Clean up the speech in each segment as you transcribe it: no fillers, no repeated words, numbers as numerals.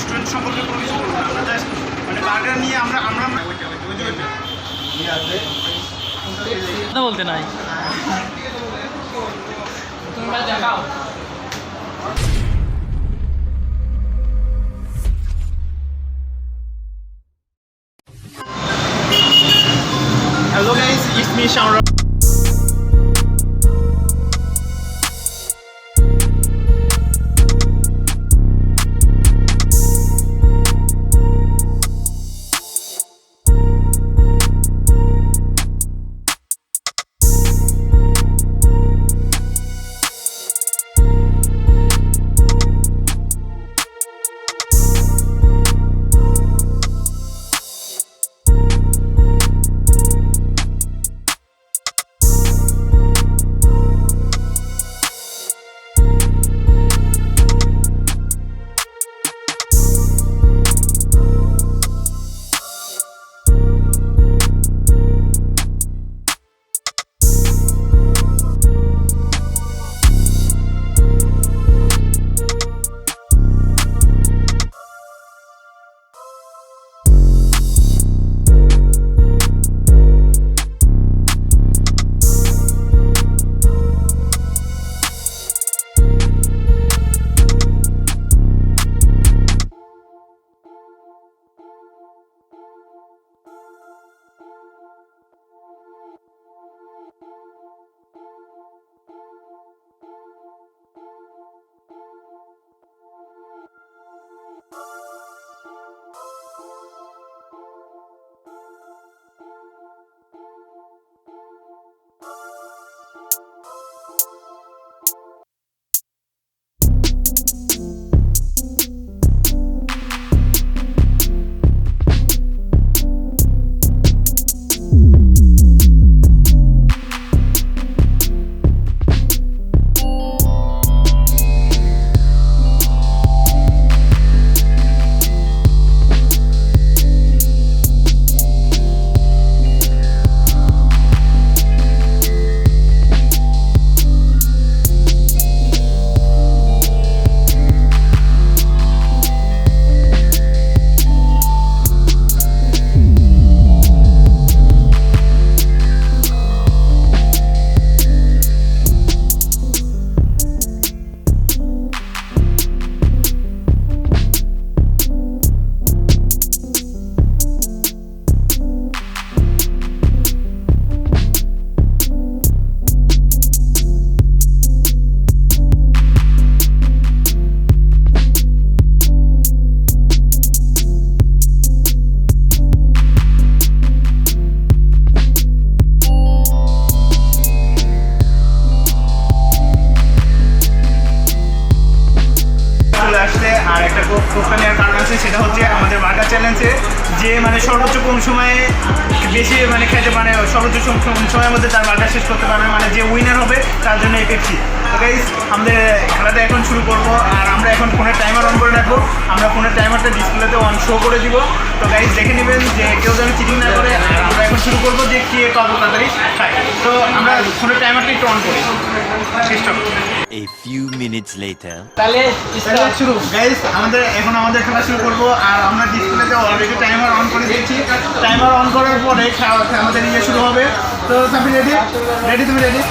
Restaurant সম্পর্কে কোনো কিছু বলবো না, আমরা জাস্ট মানে বার্গার নিয়ে আমরা কথা বলতে নাই তোমরা দেখাও। Hello guys, it's me Shaon. আর একটা কোকটা নেওয়ার কারণ আছে, সেটা হচ্ছে আমাদের বার্গার চ্যালেঞ্জে যে মানে সর্বোচ্চ কম সময়ে বেশি মানে খেতে পারে, সর্বোচ্চ কম সময়ের মধ্যে তার বার্গার শেষ করতে পারবে, মানে যে উইনার হবে তার জন্য এই পেপসি। তো গাইস, আমাদের খেলাটা এখন শুরু করব, আর আমরা এখন ফোনের টাইমার অন করে রাখবো। আমরা ফোনের টাইমারটা ডিসপ্লেতে অন শো করে দিব। তো গাইস, দেখে নেবেন যে কেউ যেন চিটিং না করে। আর আমরা এখন শুরু করবো যে কে কত তাড়াতাড়ি খায়। তো আমরা ফোনের টাইমারটা একটু অন করি, চেষ্টা করি। A few minutes later. তাহলে শুরু গাইস, আমাদের খেলা শুরু করবো। আর আমরা ডিসপ্লেতে অলরেডি টাইমার অন করে দিয়েছি। টাইমার অন করার পরে আমাদের ইয়ে শুরু হবে। তো আপনি রেডি? তুমি রেডি?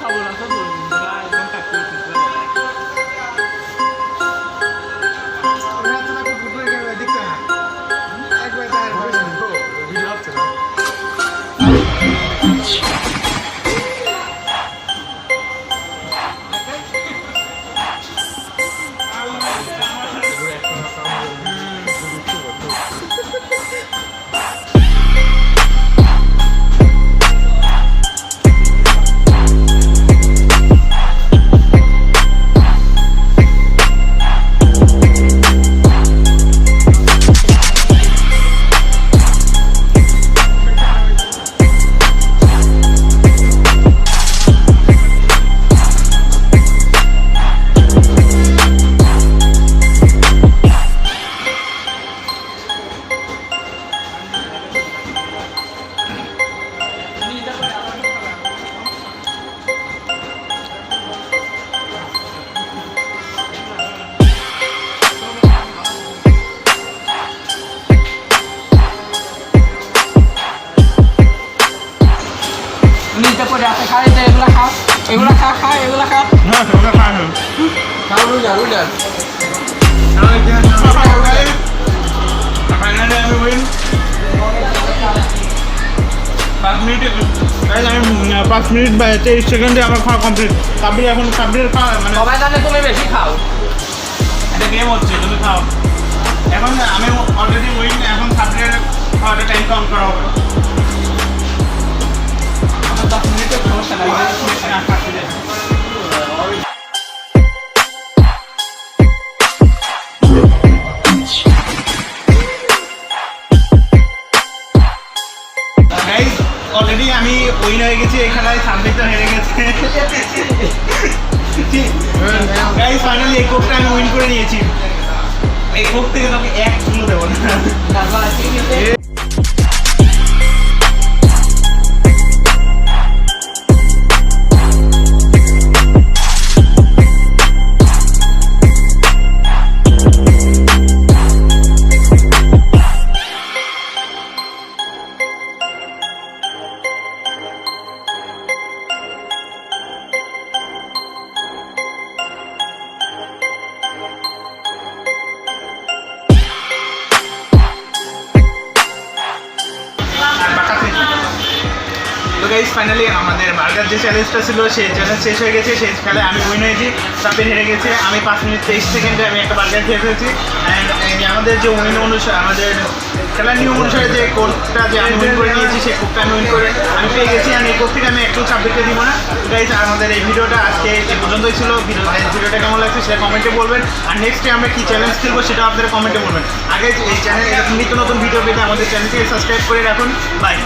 খবর আছে বলবেন ভাই একদম কাটতে নিতে করে আছে খাই এগুলা খা এগুলা খা খা এগুলা খা হ্যাঁ ওটা খাই হোক খাও রুজার ফাইনালি আমি উইন 5 মিনিটে আমি 5 মিনিট বা 23 সেকেন্ডে আমার খাওয়া কমপ্লিট কাবলি এখন কাবলির খাওয়া মানে সবাই জানে তুমি বেশি খাও একটা গেম হচ্ছে তুমি খাও এখন আমি অলরেডি উইন এখন কাবলির খাওয়াটা টাইম কাউন্ট করা হবে 10 মিনিটের সমস্যা নাই গাইস অলরেডি আমি উইন হয়ে গেছি এই খেলায় সামনে তো হেরে গেছে গাইস ফাইনালি এই কোপটা আমি উইন করে নিয়েছি এই কোপ থেকে তোকে এক কিলো দেবো না তো গাইস ফাইনালি আমাদের বার্গার যে চ্যালেঞ্জটা ছিল সেই চ্যালেঞ্জ শেষ হয়ে গেছে সেই খেলায় আমি উইন হয়েছি তারপরে হেরে গেছে আমি 5 মিনিট 23 সেকেন্ডে আমি একটা বার্গার খেয়ে ফেলেছি অ্যান্ড আমাদের যে উইন অনুসারে আমাদের খেলার নিয়ম অনুসারে যে কোডটা যে আমি উইন করে নিয়েছি সেই কোডটা আমি উইন করে আমি পেয়ে গেছি আর এই কোড থেকে আমি একটু ছাব্বিশে দিব না গাইস আমাদের এই ভিডিওটা আজকে এই পর্যন্তই ছিল ভিডিওটা কেমন লাগছে সেটা কমেন্টে বলবেন আর নেক্সটে আমরা কী চ্যালেঞ্জ খেলবো সেটা আপনারা কমেন্টে বলবেন আগে এই চ্যানেল এরকম নিত্য নতুন ভিডিও পেতে আমাদের চ্যানেলটিকে সাবস্ক্রাইব করে রাখুন বাই